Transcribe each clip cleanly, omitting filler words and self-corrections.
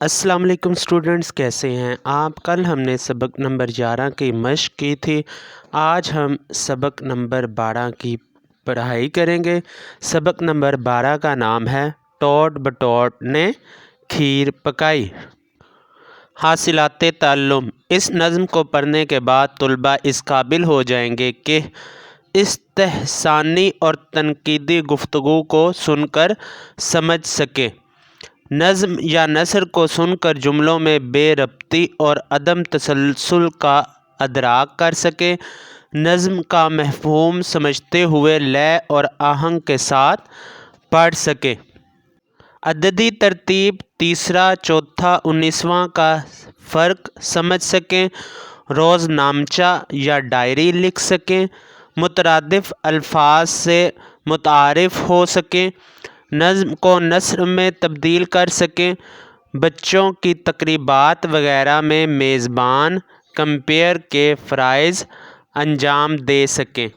अस्सलाम वालेकुम स्टूडेंट्स, कैसे हैं आप। कल हमने सबक नंबर 11 की मश्क की थी। आज हम सबक नंबर 12 की पढ़ाई करेंगे। सबक नंबर 12 का नाम है टोट बटोट ने खीर पकाई। हासिलाते ताल्लुम। इस नज़्म को पढ़ने के बाद तुलबा इस काबिल हो जाएंगे कि इस्तेहसानी और तनकीदी गुफ्तगू को सुनकर समझ सके। नज़्म या नसर को सुनकर जुमलों में बेरब्ती और अदम तसलसल का अदराक कर सके। नज़्म का मफ़हूम समझते हुए लय और आहंग के साथ पढ़ सके। अददी तरतीब तीसरा, चौथा, 19वां का फ़र्क समझ सकें। रोज़नामचा या डायरी लिख सकें। मुतरादिफ़ अल्फाज से मुतारिफ़ हो सकें। नज़्म को नस्र में तब्दील कर सकें। बच्चों की तकरीबात वगैरह में मेज़बान कंपेयर के फ़राइज़ अंजाम दे सकें।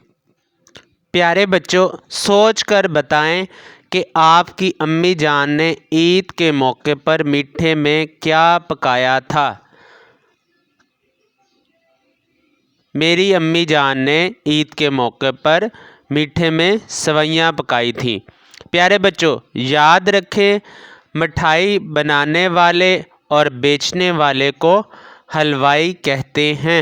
प्यारे बच्चों, सोच कर बताएं कि आपकी अम्मी जान ने ईद के मौके पर मीठे में क्या पकाया था। मेरी अम्मी जान ने ईद के मौके पर मीठे में सवैयाँ पकाई थीं। प्यारे बच्चों, याद रखें, मिठाई बनाने वाले और बेचने वाले को हलवाई कहते हैं।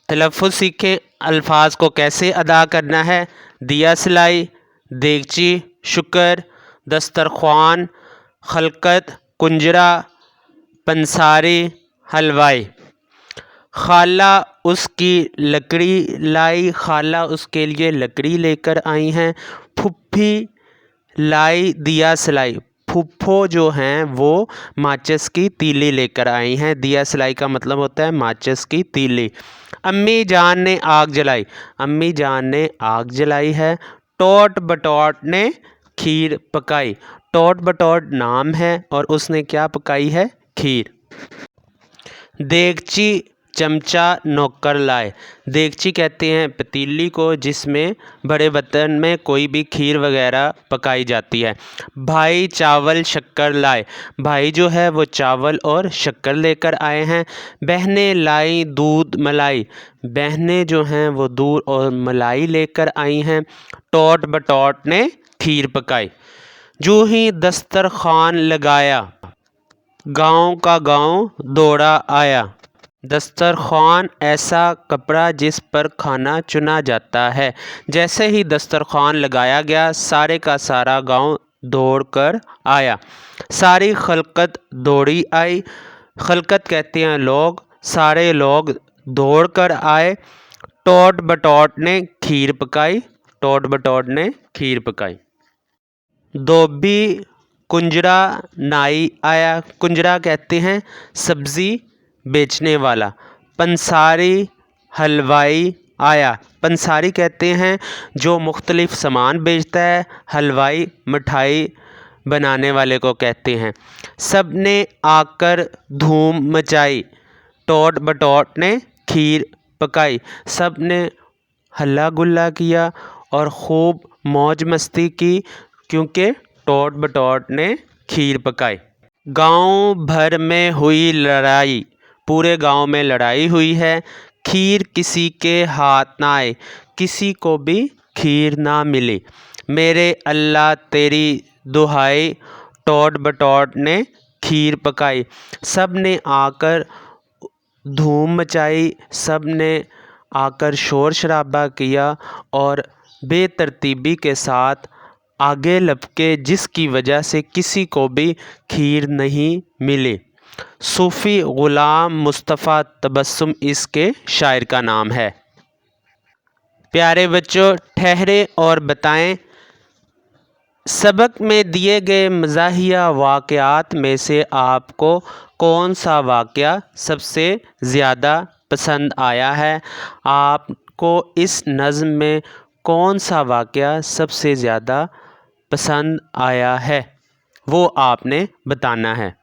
तलफ़्फ़ुज़ सीखें। अल्फाज को कैसे अदा करना है। दिया सलाई, देगची, शुक्र, दस्तरख्वान, खलकत, कुंजरा, पंसारी, हलवाई। खाला उसकी लकड़ी लाई। खाला उसके लिए लकड़ी लेकर आई हैं। फुफ्फी लाई दिया सलाई। फुफ्फो जो हैं वो माचिस की तीली लेकर आई हैं। दिया सलाई का मतलब होता है माचिस की तीली। अम्मी जान ने आग जलाई। अम्मी जान ने आग जलाई है। टोट बटोट ने खीर पकाई। टोट बटोट नाम है और उसने क्या पकाई है? खीर। देगची, चमचा, नौकर लाए। देगची कहते हैं पतीली को जिसमें बड़े बर्तन में कोई भी खीर वगैरह पकाई जाती है। भाई चावल शक्कर लाए। भाई जो है वो चावल और शक्कर लेकर आए हैं। बहनें लाई दूध मलाई। बहनें जो हैं वो दूध और मलाई लेकर आई हैं। टोट बटोट ने खीर पकाई। जो ही दस्तरखान लगाया, गाँव का गाँव दौड़ा आया। दस्तरखान ऐसा कपड़ा जिस पर खाना चुना जाता है। जैसे ही दस्तरखान लगाया गया, सारे का सारा गांव दौड़ कर आया। सारी खलकत दौड़ी आई। खलकत कहते हैं लोग। सारे लोग दौड़ कर आए। टोट बटोट ने खीर पकाई। टोट बटोट ने खीर पकाई। धोबी, कुंजरा, नाई आया। कुंजरा कहते हैं सब्ज़ी बेचने वाला। पंसारी, हलवाई आया। पंसारी कहते हैं जो मुख्तलिफ़ सामान बेचता है। हलवाई मिठाई बनाने वाले को कहते हैं। सब ने आकर धूम मचाई। टोट बटोट ने खीर पकाई। सब ने हल्ला गुल्ला किया और खूब मौज मस्ती की क्योंकि टोट बटोट ने खीर पकाई। गांव भर में हुई लड़ाई। पूरे गांव में लड़ाई हुई है। खीर किसी के हाथ ना आए। किसी को भी खीर ना मिली। मेरे अल्लाह तेरी दुहाई। टोट बटोट ने खीर पकाई। सब ने आकर धूम मचाई। सब ने आकर शोर शराबा किया और बेतरतीबी के साथ आगे लपके, जिसकी वजह से किसी को भी खीर नहीं मिली। सूफ़ी ग़ुलाम मुस्तफ़ा तबस्सुम इसके शायर का नाम है। प्यारे बच्चों, ठहरे और बताएं, सबक में दिए गए मज़ाहिया वाक़यात में से आपको कौन सा वाक़या सबसे ज़्यादा पसंद आया है। आपको इस नज़्म में कौन सा वाक़या सबसे ज़्यादा पसंद आया है वो आपने बताना है।